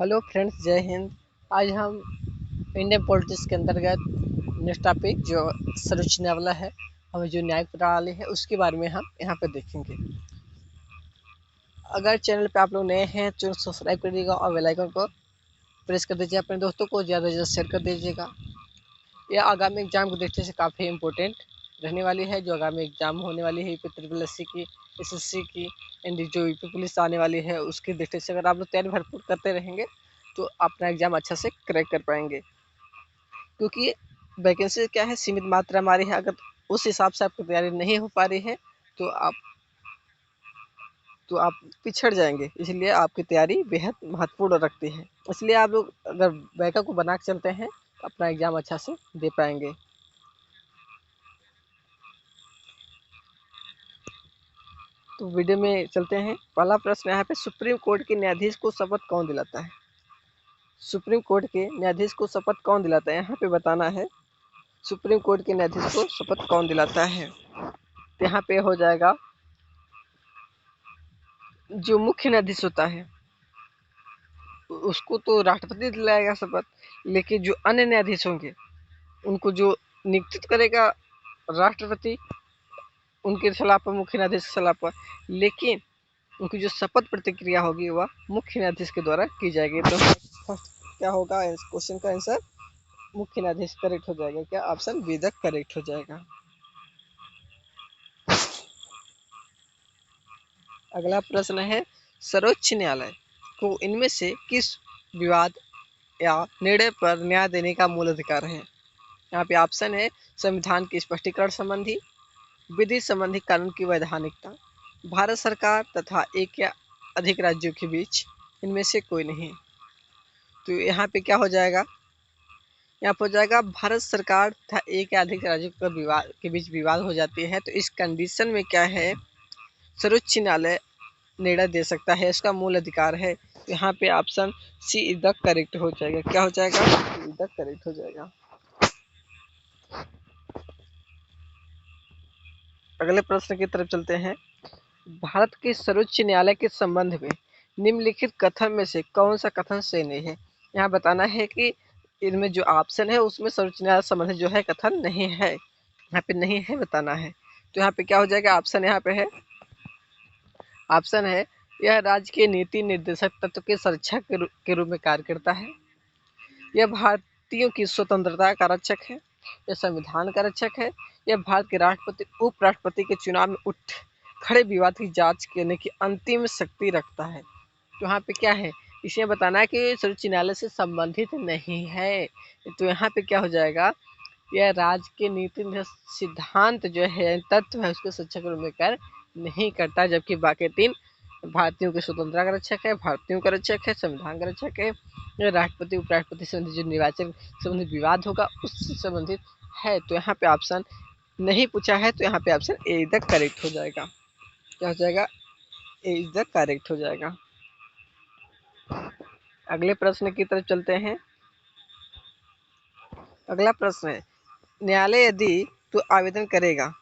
Hello friends, जय हिंद। आज हम इंडियन पॉलिटिक्स के अंतर्गत नेक्स्ट टॉपिक जो सर्वोच्च न्यायालय है, हमें जो न्यायिक प्रणाली है उसके बारे में हम यहाँ पे देखेंगे। अगर चैनल पे आप लोग नए हैं तो सब्सक्राइब कर दीजिएगा और बेल आइकन को प्रेस कर दीजिए। अपने दोस्तों को ज़्यादा से ज़्यादा शेयर कर दीजिएगा। यह आगामी एग्जाम को देखने से काफ़ी इम्पोर्टेंट रहने वाली है। जो आगामी एग्जाम होने वाली है UP की, SSC की एंड जो UP पुलिस आने वाली है उसकी देखने से अगर आप लोग तैयारी भरपूर करते रहेंगे तो अपना एग्ज़ाम अच्छा से क्रैक कर पाएंगे। क्योंकि वैकेंसी क्या है, सीमित मात्रा हमारी है। अगर उस हिसाब से आपकी तैयारी नहीं हो पा रही है तो आप पिछड़ जाएंगे। इसलिए आपकी तैयारी बेहद महत्वपूर्ण रखती है। इसलिए आप लोग अगर बैकअप को बना के चलते हैं तो अपना एग्ज़ाम अच्छा से दे पाएंगे। तो वीडियो में चलते हैं। पहला प्रश्न यहाँ पे, सुप्रीम कोर्ट के न्यायाधीश को शपथ कौन दिलाता है? सुप्रीम कोर्ट के न्यायाधीश को शपथ कौन दिलाता है, यहाँ पे बताना है। सुप्रीम कोर्ट के न्यायाधीश को शपथ कौन दिलाता है? तो यहाँ पे हो जाएगा जो मुख्य न्यायाधीश होता है उसको तो राष्ट्रपति दिलाएगा शपथ, लेकिन जो अन्य न्यायाधीश होंगे उनको जो नियुक्त करेगा राष्ट्रपति, उनके सलाह पर, मुख्य न्यायाधीश की सलाह पर। लेकिन उनकी जो शपथ प्रतिक्रिया होगी वह मुख्य न्यायाधीश के द्वारा की जाएगी। तो फर्स्ट क्या होगा क्वेश्चन का आंसर? मुख्य न्यायाधीश करेक्ट हो जाएगा। क्या ऑप्शन बी द करेक्ट हो जाएगा। अगला प्रश्न है, सर्वोच्च न्यायालय को इनमें से किस विवाद या निर्णय पर न्याय देने का मूल अधिकार है? यहाँ पे ऑप्शन है, संविधान के स्पष्टीकरण संबंधी, विधि संबंधी कानून की वैधानिकता, भारत सरकार तथा एक या अधिक राज्यों के बीच, इनमें से कोई नहीं। तो यहाँ पे क्या हो जाएगा? यहाँ पर हो जाएगा भारत सरकार तथा एक या अधिक राज्यों का विवाद के बीच विवाद हो जाती है तो इस कंडीशन में क्या है, सर्वोच्च न्यायालय निर्णय दे सकता है, इसका मूल अधिकार है। तो यहाँ पे option C is the correct हो जाएगा। क्या हो जाएगा? सी इज द करेक्ट हो जाएगा। अगले प्रश्न की तरफ चलते हैं। भारत के सर्वोच्च न्यायालय के संबंध में निम्नलिखित कथन में से कौन सा कथन सही नहीं है? यहाँ बताना है कि इनमें जो ऑप्शन है उसमें सर्वोच्च न्यायालय संबंधी जो है कथन नहीं है, यहाँ पे नहीं है बताना है। तो यहाँ पे क्या हो जाएगा? ऑप्शन यहाँ पे है, ऑप्शन है, यह राज्य के नीति निर्देशक तत्व के संरक्षक के रूप में कार्य करता है, यह भारतीयों की स्वतंत्रता का रक्षक है, यह संविधान का रक्षक है, यह भारत के राष्ट्रपति उपराष्ट्रपति के चुनाव में उठ खड़े विवाद की जांच करने की अंतिम शक्ति रखता है। तो यहाँ पे क्या है, इसमें बताना है कि सर्वोच्च न्यायालय से संबंधित नहीं है। तो यहाँ पे क्या हो जाएगा, यह राज्य के नीति सिद्धांत जो है, तत्व है, उसके शिक्षक रूप में कार्य नहीं करता, जबकि बाकी तीन भारतीयों की स्वतंत्रता का रक्षक है, भारतीयों का रक्षक है, संविधान का रक्षक है, राष्ट्रपति उपराष्ट्रपति से जो निर्वाचन संबंधित विवाद होगा उससे संबंधित है। तो यहाँ पे ऑप्शन नहीं पूछा है, तो यहाँ पे option A is the correct हो जाएगा। क्या हो जाएगा? ए इज द करेक्ट हो जाएगा। अगले प्रश्न की तरफ चलते हैं। अगला प्रश्न है, न्यायालय यदि तो आवेदन करेगा,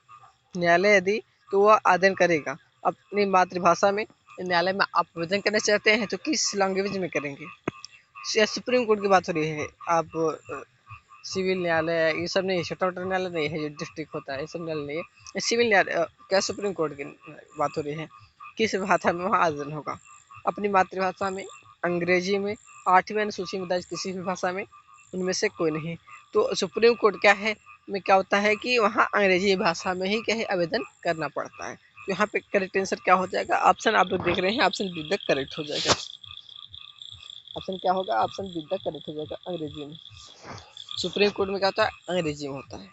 न्यायालय यदि तो वह आवेदन करेगा अपनी मातृभाषा में। न्यायालय में आप आवेदन करना चाहते हैं तो किस लैंग्वेज में करेंगे? या सुप्रीम कोर्ट की बात हो रही है, आप सिविल न्यायालय ये सब नहीं, छोटा मोटा न्यायालय नहीं है जो डिस्ट्रिक्ट होता है, ये सब न्यायालय नहीं है, सिविल न्यायालय क्या सुप्रीम कोर्ट की बात हो रही है। किस भाषा में वहाँ आवेदन होगा? अपनी मातृभाषा में, अंग्रेजी में, 8वीं अनुसूची में दर्ज किसी भी भाषा में, उनमें से कोई नहीं। तो सुप्रीम कोर्ट क्या है में क्या होता है कि वहाँ अंग्रेजी भाषा में ही क्या है आवेदन करना पड़ता है। तो यहाँ पे करेक्ट आंसर क्या हो जाएगा? ऑप्शन आप लोग देख रहे हैं, ऑप्शन बी द करेक्ट हो जाएगा। ऑप्शन क्या होगा? ऑप्शन बी द करेक्ट हो जाएगा, अंग्रेजी में। सुप्रीम कोर्ट में क्या होता है? अंग्रेजी में होता है।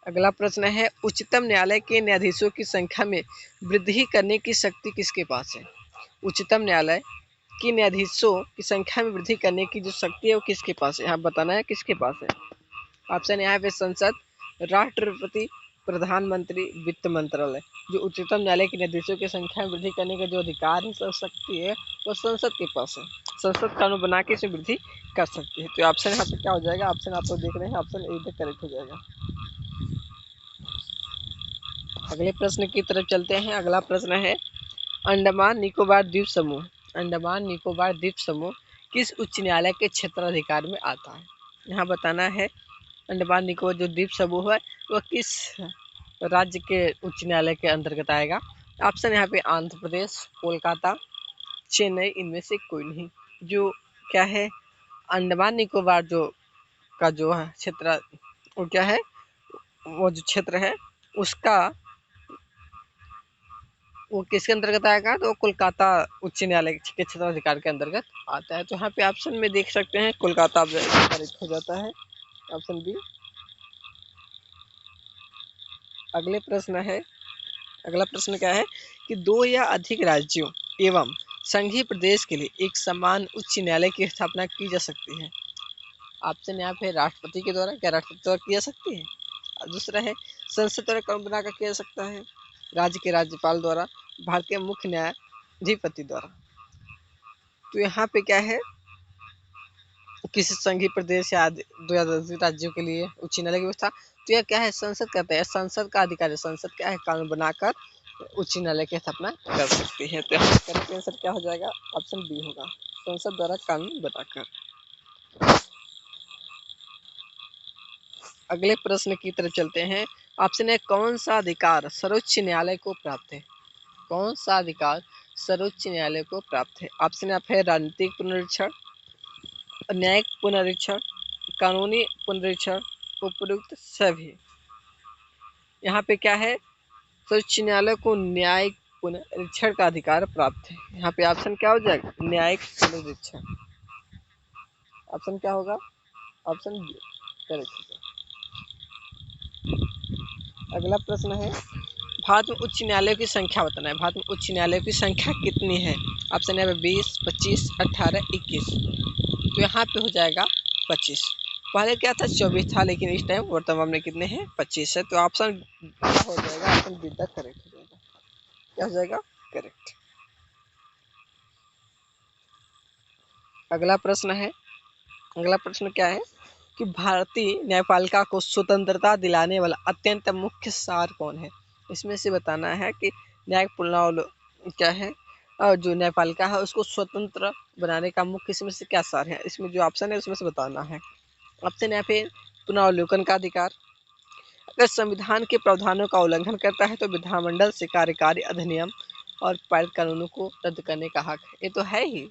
अगला प्रश्न है, उच्चतम न्यायालय के न्यायाधीशों की संख्या में वृद्धि करने की शक्ति किसके पास है? उच्चतम न्यायालय की न्यायाधीशों की संख्या में वृद्धि करने की जो शक्ति है वो किसके पास है? यहाँ बताना है किसके पास है। ऑप्शन यहाँ पे संसद, राष्ट्रपति, प्रधानमंत्री, वित्त मंत्रालय। जो उच्चतम न्यायालय के न्यायाधीशों की संख्या में वृद्धि करने का जो अधिकार है, शक्ति है, वो संसद के पास है। संसद कानून बना के इसे वृद्धि कर सकती है। तो ऑप्शन यहाँ पे क्या हो जाएगा? ऑप्शन आप लोग देख रहे हैं, ऑप्शन ए करेक्ट हो जाएगा। अगले प्रश्न की तरफ चलते हैं। अगला प्रश्न है, अंडमान निकोबार द्वीप समूह, अंडमान निकोबार द्वीप समूह किस उच्च न्यायालय के क्षेत्राधिकार में आता है? यहाँ बताना है अंडमान निकोबार जो द्वीप समूह है वह किस राज्य के उच्च न्यायालय के अंतर्गत आएगा? ऑप्शन यहाँ पे आंध्र प्रदेश, कोलकाता, चेन्नई, इनमें से कोई नहीं। जो क्या है अंडमान निकोबार जो है क्षेत्र, वो क्या है, वो जो क्षेत्र है उसका वो किसके अंतर्गत आएगा? तो कोलकाता उच्च न्यायालय के क्षेत्राधिकार के अंतर्गत आता है। तो यहाँ पे ऑप्शन में देख सकते हैं कोलकाता करेक्ट हो जाता है, ऑप्शन बी। अगले प्रश्न है, अगला प्रश्न क्या है कि दो या अधिक राज्यों एवं संघीय प्रदेश के लिए एक समान उच्च न्यायालय की स्थापना की जा सकती है। ऑप्शन यहाँ पे राष्ट्रपति के द्वारा, क्या राष्ट्रपति द्वारा की जा सकती है? और दूसरा है संसद द्वारा कानून बनाकर किया जा सकता है, राज्य के राज्यपाल द्वारा, भारत के मुख्य न्यायाधिपति द्वारा। तो यहाँ पे क्या है किसी संघीय प्रदेश या दो या अधिक राज्यों के लिए उच्च न्यायालय की व्यवस्था, तो यह क्या है संसद कहते हैं, संसद का अधिकार है, संसद क्या है कानून बनाकर उच्च न्यायालय की स्थापना कर सकती है। तो यहाँ करेक्ट आंसर क्या हो जाएगा? ऑप्शन बी होगा, संसद द्वारा कानून बनाकर। अगले प्रश्न की तरफ चलते हैं। ऑप्शन है कौन सा अधिकार सर्वोच्च न्यायालय को प्राप्त है? कौन सा अधिकार सर्वोच्च न्यायालय को प्राप्त है? ऑप्शन है राजनीतिक पुनरीक्षण, न्यायिक पुनरीक्षण, कानूनी पुनरीक्षण, उपयुक्त सभी। यहाँ पे क्या है सर्वोच्च न्यायालय को न्यायिक पुनरीक्षण का अधिकार प्राप्त है। यहाँ पे ऑप्शन क्या हो जाएगा? न्यायिक पुनरीक्षण। ऑप्शन क्या होगा? Option B correct. अगला प्रश्न है भारत में उच्च न्यायालय की संख्या बताना है। भारत में उच्च न्यायालय की संख्या कितनी है? ऑप्शन है 20, 25, 18, 21। तो यहाँ पे हो जाएगा 25। पहले क्या था 24 था, लेकिन इस टाइम वर्तमान में कितने हैं? 25 है। तो ऑप्शन क्या हो जाएगा? ऑप्शन बी तक करेक्ट हो जाएगा। क्या हो जाएगा? करेक्ट। अगला प्रश्न है, अगला प्रश्न क्या है कि भारतीय न्यायपालिका को स्वतंत्रता दिलाने वाला अत्यंत मुख्य सार कौन है? इसमें से बताना है कि न्यायिक पुनरावलोकन क्या है और जो न्यायपालिका है उसको स्वतंत्र बनाने का मुख्य इसमें से क्या सार है? इसमें जो ऑप्शन है उसमें से बताना है। ऑप्शन यहाँ पे पुनरावलोकन का अधिकार, अगर संविधान के प्रावधानों का उल्लंघन करता है तो विधानमंडल से कार्यकारी अधिनियम और पारित कानूनों को रद्द करने का हक है। ये तो है ही,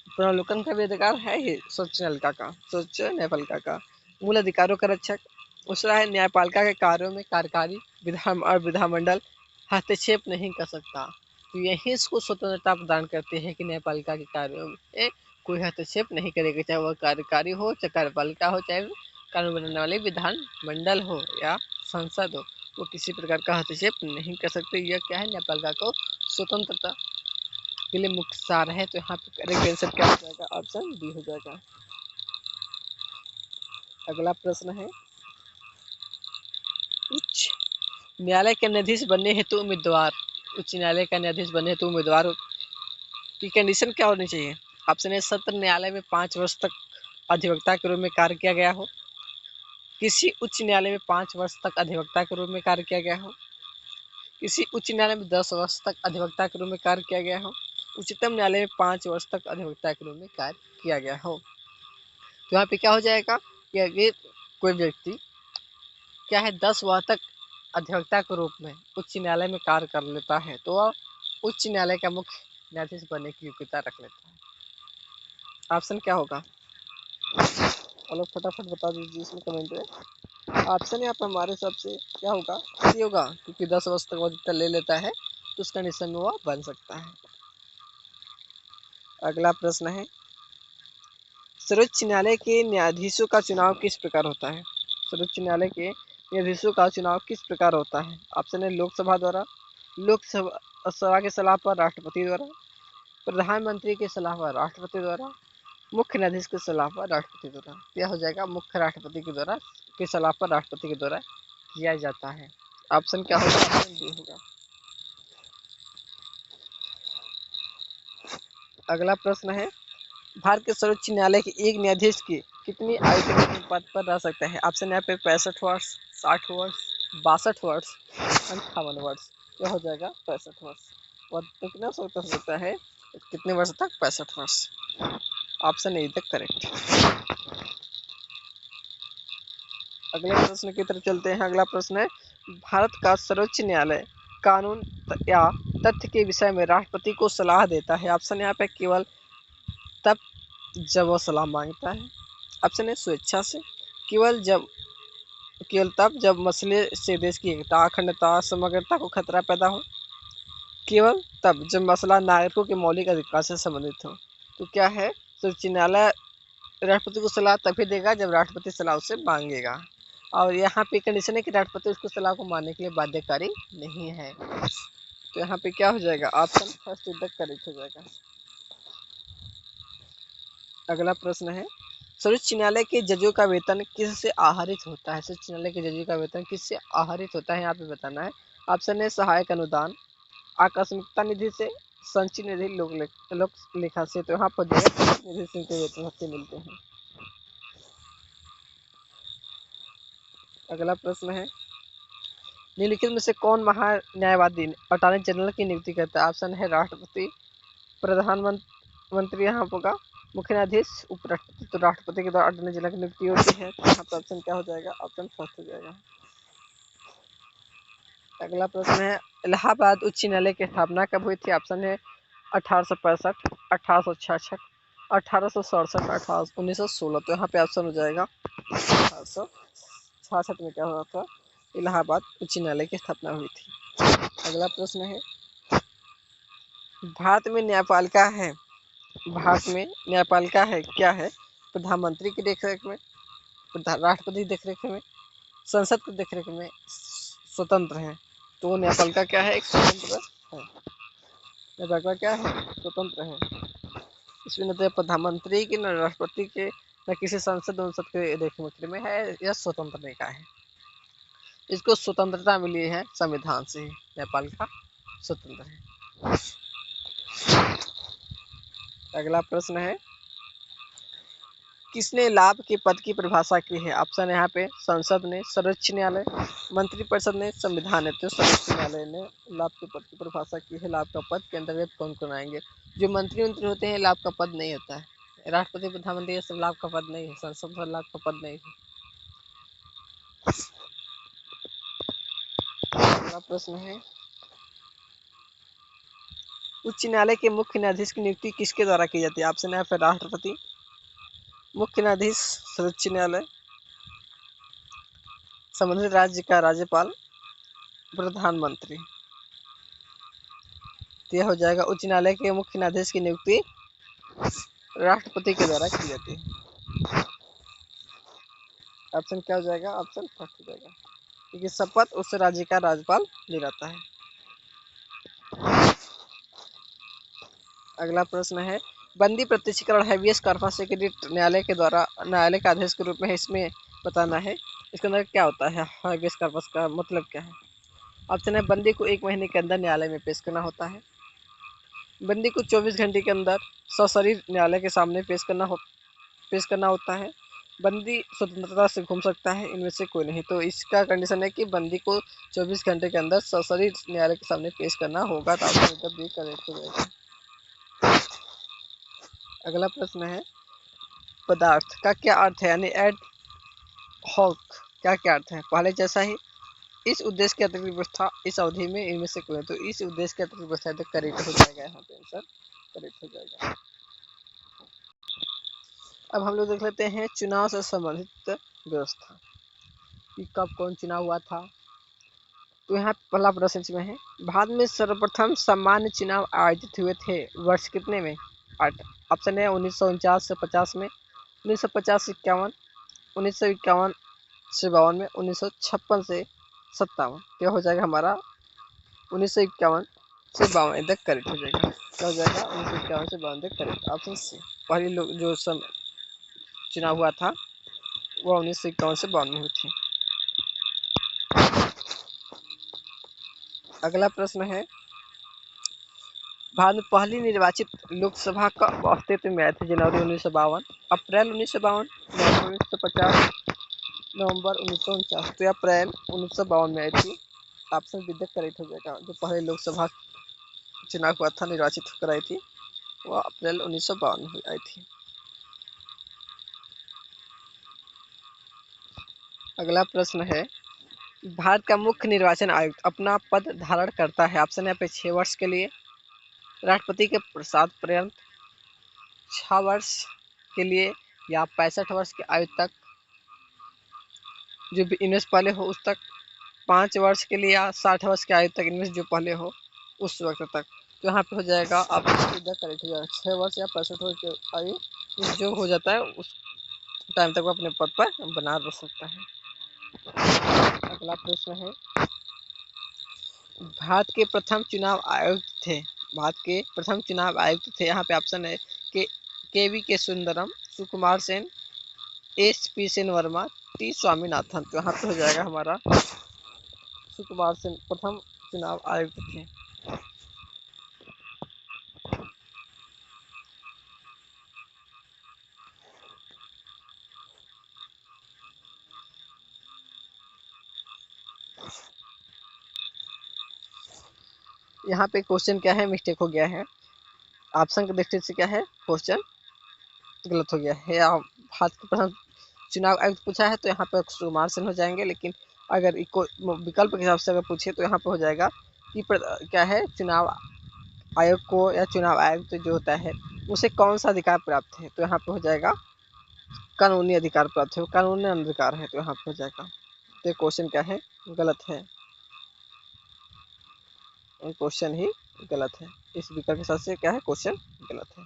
पुनरावलोकन का भी अधिकार है ही सर्वोच्च न्यायपालिका का। मूल अधिकारों का रक्षक। दूसरा है न्यायपालिका के कार्यों में कार्यकारी विधान और विधानमंडल हस्तक्षेप नहीं कर सकता। तो यही इसको स्वतंत्रता प्रदान करते हैं कि न्यायपालिका के कार्यों में कोई हस्तक्षेप नहीं करेगा, चाहे वह कार्यकारी हो, चाहे कार्यपालिका हो, चाहे कानून बनाने वाले विधानमंडल हो या संसद हो, वो किसी प्रकार का हस्तक्षेप नहीं कर सकते। यह क्या है न्यायपालिका को स्वतंत्रता के लिए मुख्य सार है। तो यहाँ पे करेक्ट आंसर क्या हो जाएगा? ऑप्शन बी हो जाएगा। अगला प्रश्न है उच्च न्यायालय के न्यायाधीश बनने हेतु उम्मीदवार, उच्च न्यायालय का न्यायाधीश बनने हेतु उम्मीदवार की कंडीशन क्या होनी चाहिए? ऑप्शन ए सत्र न्यायालय में 5 वर्ष तक अधिवक्ता के रूप में कार्य किया गया हो, किसी उच्च न्यायालय में 5 वर्ष तक अधिवक्ता के रूप में कार्य किया गया हो, किसी उच्च न्यायालय में 10 वर्ष तक अधिवक्ता के रूप में कार्य किया गया हो, उच्चतम न्यायालय में 5 वर्ष तक अधिवक्ता के रूप में कार्य किया गया हो। तो यहाँ पे क्या हो जाएगा कि अगर कोई व्यक्ति क्या है 10 वर्ष तक अधिवक्ता के रूप में उच्च न्यायालय में कार्य कर लेता है तो वह उच्च न्यायालय का मुख्य न्यायाधीश बनने की योग्यता रख लेता है। ऑप्शन क्या होगा? और लोग फटाफट बता दीजिए इसमें कमेंट में। ऑप्शन यहाँ पर हमारे हिसाब से क्या होगा? सी होगा, क्योंकि 10 वर्ष तक वह ले लेता है तो उस कंडीशन में वह बन सकता है। अगला प्रश्न है सर्वोच्च न्यायालय के न्यायाधीशों का चुनाव किस प्रकार होता है? सर्वोच्च न्यायालय के न्यायाधीशों का चुनाव किस प्रकार होता है? ऑप्शन है लोकसभा द्वारा, लोकसभा की सलाह पर राष्ट्रपति द्वारा, प्रधानमंत्री की सलाह पर राष्ट्रपति द्वारा, मुख्य न्यायाधीश की सलाह पर राष्ट्रपति द्वारा। यह हो जाएगा मुख्य राष्ट्रपति के द्वारा की सलाह पर राष्ट्रपति के द्वारा किया जाता है। ऑप्शन क्या होगा? ऑप्शन बी होगा। अगला प्रश्न है भारत के सर्वोच्च न्यायालय के एक न्यायाधीश की कितनी आयु तक पद पर रह सकते हैं? ऑप्शन यहाँ पे 65 वर्ष, 60 वर्ष, 62 वर्ष, 58 वर्ष। यह हो जाएगा 65 वर्ष। वह कितना वर्ष होता है, कितने वर्ष तक? 65 वर्ष। ऑप्शन ए तक करेक्ट। अगले प्रश्न की तरफ चलते हैं। अगला प्रश्न है, भारत का सर्वोच्च न्यायालय कानून या तथ्य के विषय में राष्ट्रपति को सलाह देता है। ऑप्शन यहाँ पे केवल तब जब वो सलाह मांगता है। ऑप्शन है स्वेच्छा से, केवल तब जब मसले से देश की एकता, अखंडता, समग्रता को खतरा पैदा हो, केवल तब जब मसला नागरिकों के मौलिक अधिकार से संबंधित हो। तो क्या है, सर्वोच्च न्यायालय राष्ट्रपति को सलाह तभी देगा जब राष्ट्रपति सलाह उससे मांगेगा, और यहाँ पे कंडीशन है कि राष्ट्रपति उसको सलाह को मानने के लिए बाध्यकारी नहीं है। तो यहाँ पे क्या हो जाएगा? ऑप्शन फर्स्ट तक करेक्ट हो जाएगा। अगला प्रश्न है, सर्वोच्च न्यायालय के जजों का वेतन किससे आहरित होता है? सर्वोच्च न्यायालय के जजों का वेतन किससे आहरित होता है, यहाँ पे बताना है। ऑप्शन है सहायक अनुदान, आकस्मिकता निधि से, संचित निधि, लोक लेखा से। तो यहाँ पर जो है निधि से उनके वेतन भत्ते मिलते हैं। अगला प्रश्न है, निम्नलिखित में से कौन महान्यायवादी अटॉर्नी जनरल की नियुक्ति करता है? ऑप्शन है राष्ट्रपति, प्रधानमंत्री यहाँ होगा, मुख्य न्यायाधीश, उपराष्ट्रपति। तो राष्ट्रपति के द्वारा अटॉर्नी जनरल की नियुक्ति होती है। तो यहाँ पर ऑप्शन क्या हो जाएगा? ऑप्शन फर्स्ट हो जाएगा। अगला प्रश्न है, इलाहाबाद उच्च न्यायालय की स्थापना कब हुई थी? ऑप्शन है 1865, 1866, 1867, 1916। तो यहाँ पे ऑप्शन हो जाएगा 1866 में क्या हुआ था? इलाहाबाद उच्च न्यायालय की स्थापना हुई थी। अगला प्रश्न है, भारत में न्यायपालिका है क्या है? प्रधानमंत्री की देखरेख में, राष्ट्रपति की देखरेख में, संसद की देखरेख में स्वतंत्र है। तो न्यायपालिका क्या है? एक स्वतंत्र है। न्यायपालिका क्या है? स्वतंत्र है। इसमें न तो प्रधानमंत्री की, न राष्ट्रपति के, न किसी संसद के देखरेख में है। यह स्वतंत्र का है। इसको स्वतंत्रता मिली है संविधान से ही। न्यायपालिका स्वतंत्र है। अगला प्रश्न है, किसने लाभ के पद की परिभाषा की है? ऑप्शन यहाँ पे संसद ने, सर्वोच्च न्यायालय, मंत्रिपरिषद ने, संविधान ने। तो सर्वोच्च न्यायालय ने लाभ के पद की परिभाषा की है। लाभ का पद के अंतर्गत कौन कौन आएंगे? जो मंत्री होते हैं लाभ का पद नहीं होता है। राष्ट्रपति, प्रधानमंत्री ये सब लाभ का पद नहीं है। संसद में लाभ का पद नहीं है। अगला प्रश्न है, उच्च न्यायालय के मुख्य न्यायाधीश की नियुक्ति किसके द्वारा की जाती है? ऑप्शन है फिर राष्ट्रपति, मुख्य न्यायाधीश सर्वोच्च न्यायालय, संबंधित राज्य का राज्यपाल, प्रधानमंत्री। तो यह हो जाएगा, उच्च न्यायालय के मुख्य न्यायाधीश की नियुक्ति राष्ट्रपति के द्वारा की जाती है। ऑप्शन क्या हो जाएगा? ऑप्शन फर्स्ट हो जाएगा, क्योंकि शपथ उस राज्य का राज्यपाल दिलाता है। अगला प्रश्न है, बंदी प्रत्यक्षीकरण हैवियस कॉर्पस से न्यायालय के द्वारा न्यायालय का आदेश के रूप में इसमें बताना है। इसके अंदर क्या होता है? हैवियस कॉर्पस का मतलब क्या है? ऑप्शन है, बंदी को 1 महीने के अंदर न्यायालय में पेश करना होता है। बंदी को 24 घंटे के अंदर सशरीर न्यायालय के सामने पेश करना होता है। बंदी स्वतंत्रता से घूम सकता है। इनमें से कोई नहीं। तो इसका कंडीशन है कि बंदी को 24 घंटे के अंदर सशरीर न्यायालय के सामने पेश करना होगा। तो ऑप्शन बी करेक्ट हो जाएगा। अगला प्रश्न है, पदार्थ का क्या अर्थ है? यानी एड हॉक क्या अर्थ है? पहले जैसा ही, इस उद्देश्य की अतिरिक्त व्यवस्था, इस अवधि में, इनमें से कोई। तो इस उद्देश्य की अतिरिक्त व्यवस्था तो करेक्ट हो जाएगा। यहाँ पे आंसर करेक्ट हो जाएगा। अब हम लोग देख लेते हैं चुनाव से संबंधित व्यवस्था कि कब कौन चुनाव हुआ था। तो यहाँ पहला प्रश्न इसमें है, भारत में सर्वप्रथम सामान्य चुनाव आयोजित हुए थे वर्ष कितने में? 8। ऑप्शन है 1949 से 50 में, 1950 से 51, 1951 से 52 में, 1956 से 57। क्या हो जाएगा हमारा? 1951 से 52 इधर करेक्ट हो जाएगा। क्या हो जाएगा? 1951 से 52 तक करेक्ट। Option C. पहली लोग जो चुनाव हुआ था वह 1951 से 52 में हुई थी। अगला प्रश्न है, भारत में पहली निर्वाचित लोकसभा का अस्तित्व में आई थी जनवरी 1952, अप्रैल 1952, नवंबर 1950, नवंबर 1949। तो अप्रैल 1952 में आई थी। ऑप्शन बी करेक्ट हो जाएगा। जो पहले लोकसभा चुनाव हुआ था, निर्वाचित होकर आई थी, वह अप्रैल 1952 में आई थी। अगला प्रश्न है, भारत का मुख्य निर्वाचन आयुक्त अपना पद धारण करता है। ऑप्शन है यहाँ पे 6 वर्ष के लिए, राष्ट्रपति के प्रसाद पर्यंत, 6 वर्ष के लिए, या 65 वर्ष की आयु तक, जो भी इनमें से पहले हो उस तक, 5 वर्ष के लिए, या 60 वर्ष की आयु तक, इनमें से जो पहले हो उस वक्त तक। तो यहाँ पे हो जाएगा आप सीधा करेक्ट हो जाएगा, 6 वर्ष या 65 वर्ष की आयु जो हो जाता है उस टाइम तक वो अपने पद पर बना रह सकता है। अगला प्रश्न है, भारत के प्रथम चुनाव आयुक्त थे। भारत के प्रथम चुनाव आयुक्त थे, यहाँ पे ऑप्शन है K V K Sundaram, Sukumar Sen, S P Sen Verma, T Swaminathan. तो यहाँ पे हो जाएगा हमारा सुकुमार सेन प्रथम चुनाव आयुक्त थे। यहाँ पे क्वेश्चन क्या है, मिस्टेक हो गया है, ऑप्शन की दृष्टि से क्या है, क्वेश्चन गलत हो गया है। भारत के प्रथम चुनाव आयुक्त पूछा है तो यहाँ पर सुकुमार सेन हो जाएंगे, लेकिन अगर विकल्प के हिसाब से अगर पूछे तो यहाँ पे हो जाएगा कि क्या है, चुनाव आयोग को या चुनाव आयुक्त जो होता है उसे कौन सा अधिकार प्राप्त है। तो यहाँ पे हो जाएगा कानूनी अधिकार प्राप्त है, कानूनी अधिकार है, तो यहाँ पे हो जाएगा। तो क्वेश्चन क्या है, गलत है, क्वेश्चन ही गलत है, इस विकल्प के हिसाब से क्या है, क्वेश्चन गलत है।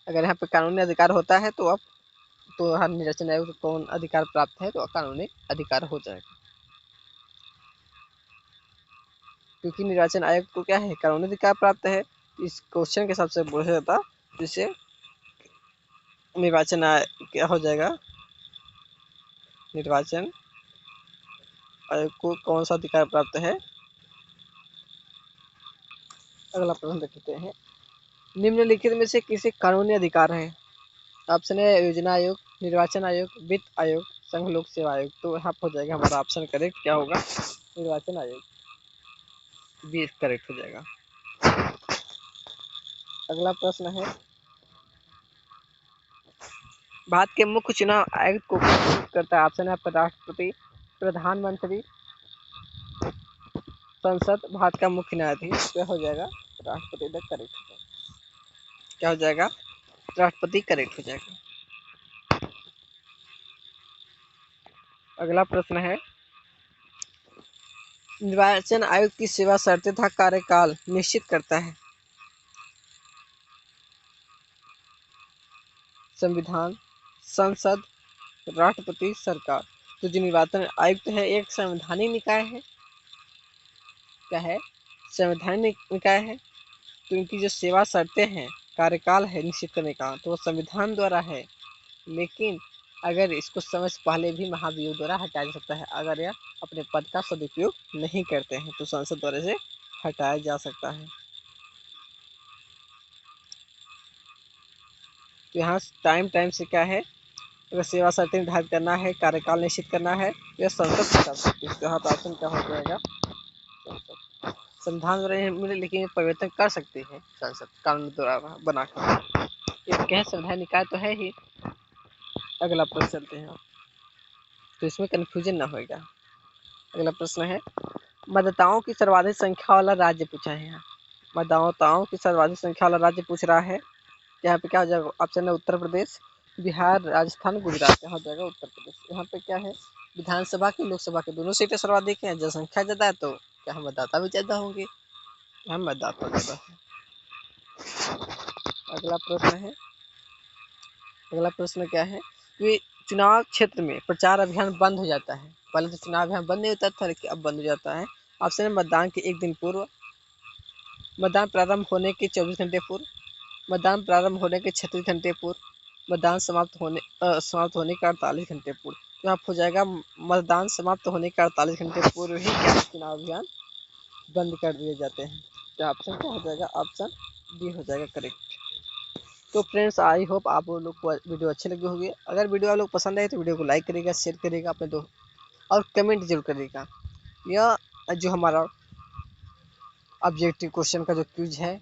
अगर यहाँ पे कानूनी अधिकार होता है तो अब तो हर निर्वाचन आयोग को कौन अधिकार प्राप्त है, तो कानूनी अधिकार हो जाएगा, क्योंकि निर्वाचन आयोग को क्या है, कानूनी अधिकार प्राप्त है। इस क्वेश्चन के हिसाब से बोला जाता, जिससे निर्वाचन क्या हो जाएगा, निर्वाचन आयोग को कौन सा अधिकार प्राप्त है। अगला प्रश्न देखते हैं, निम्नलिखित में से किसी कानूनी अधिकार है। ऑप्शन है योजना आयोग, निर्वाचन आयोग, वित्त आयोग, संघ लोक सेवा आयोग। तो यहाँ पर हो जाएगा हमारा ऑप्शन करेक्ट, क्या होगा, निर्वाचन आयोग, भी करेक्ट हो जाएगा। अगला प्रश्न है, भारत के मुख्य चुनाव आयुक्त को नियुक्त करता है। ऑप्शन है आपका राष्ट्रपति, प्रधानमंत्री, संसद, भारत का मुख्य न्यायाधीश। क्या हो जाएगा, राष्ट्रपति द करेक्ट हो जाएगा। क्या हो जाएगा, राष्ट्रपति करेक्ट हो जाएगा। अगला प्रश्न है, निर्वाचन आयोग की सेवा शर्तें तथा कार्यकाल निश्चित करता है। संविधान, संसद, राष्ट्रपति, सरकार। तो जो निर्वाचन आयुक्त है एक संवैधानिक निकाय है, क्या है, संवैधानिक निकाय है। तो इनकी जो सेवा शर्तें हैं, कार्यकाल है निश्चित करने का, तो वो संविधान द्वारा है, लेकिन अगर इसको समय से पहले भी महाभियोग द्वारा हटाया जा सकता है। अगर यह अपने पद का सदुपयोग नहीं करते हैं तो संसद द्वारा से हटाया जा सकता है। तो यहाँ टाइम से क्या है, अगर सेवा शर्तें निर्धारित करना है, कार्यकाल निश्चित करना है, यह संसद कर सकती है। तो यहाँ ऑप्शन क्या हो जाएगा, संविधान द्वारा, लेकिन परिवर्तन कर सकती है संसद कानून द्वारा बनाकर, ये क्या है, संवैधानिक निकाय तो है ही। अगला प्रश्न चलते हैं, तो इसमें कंफ्यूजन ना होगा। अगला प्रश्न है, मतदाताओं की सर्वाधिक संख्या वाला राज्य पूछा है। यहाँ मतदाताओं की सर्वाधिक संख्या वाला राज्य पूछ रहा है। यहाँ पे क्या हो जाएगा, ऑप्शन है उत्तर प्रदेश, बिहार, राजस्थान, गुजरात। यहाँ हो जाएगा उत्तर प्रदेश। यहाँ पे क्या है, विधानसभा की लोकसभा के दोनों सीटें सर्वाधिक हैं, जनसंख्या ज़्यादा है तो क्या मतदाता भी ज़्यादा होंगे, यहाँ मतदाता ज़्यादा है। अगला प्रश्न है, अगला प्रश्न क्या है कि चुनाव क्षेत्र में प्रचार अभियान बंद हो जाता है। पहले तो चुनाव अभियान बंद नहीं होता था, लेकिन अब बंद हो जाता है। ऑप्शन है मतदान के 1 दिन पूर्व, मतदान प्रारंभ होने के 24 घंटे पूर्व, मतदान प्रारंभ होने के 36 घंटे पूर्व, मतदान समाप्त होने के 48 घंटे पूर्व। तो यहाँ हो जाएगा मतदान समाप्त होने के 48 घंटे पूर्व ही क्या चुनाव अभियान बंद कर दिए जाते हैं। तो ऑप्शन क्या हो जाएगा, ऑप्शन डी हो जाएगा करेक्ट। तो फ्रेंड्स, आई होप आप लोग को वीडियो अच्छी लगी होगी। अगर वीडियो आप लोग पसंद आए तो वीडियो को लाइक करिएगा, शेयर करिएगा अपने दोस्त, और कमेंट जरूर करिएगा। यह जो हमारा ऑब्जेक्टिव क्वेश्चन का जो क्यूज है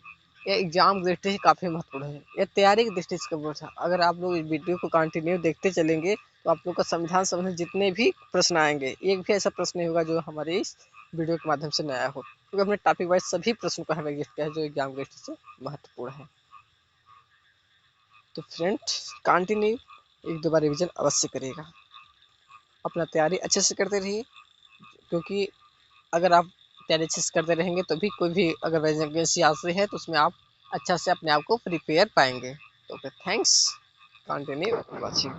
ये एग्जाम की दृष्टि से काफ़ी महत्वपूर्ण है। यह तैयारी की दृष्टि से कमजोर था। अगर आप लोग इस वीडियो को कंटिन्यू देखते चलेंगे तो आप लोग का संविधान संबंधित जितने भी प्रश्न आएंगे एक भी ऐसा प्रश्न नहीं होगा जो हमारे इस वीडियो के माध्यम से नया हो, क्योंकि हमने टॉपिक वाइज सभी प्रश्नों को हमें गिफ्ट किया है जो एग्जाम की दृष्टि से महत्वपूर्ण है। तो फ्रेंड्स कंटिन्यू एक दो बार रिविजन अवश्य करिएगा, अपना तैयारी अच्छे से करते रहिए, क्योंकि अगर आप तैयारी अच्छे से करते रहेंगे तो भी कोई भी अगर वैकेंसी आती है तो उसमें आप अच्छा से अपने आप को प्रिपेयर पाएंगे। तो फिर थैंक्स, कंटिन्यू वॉचिंग।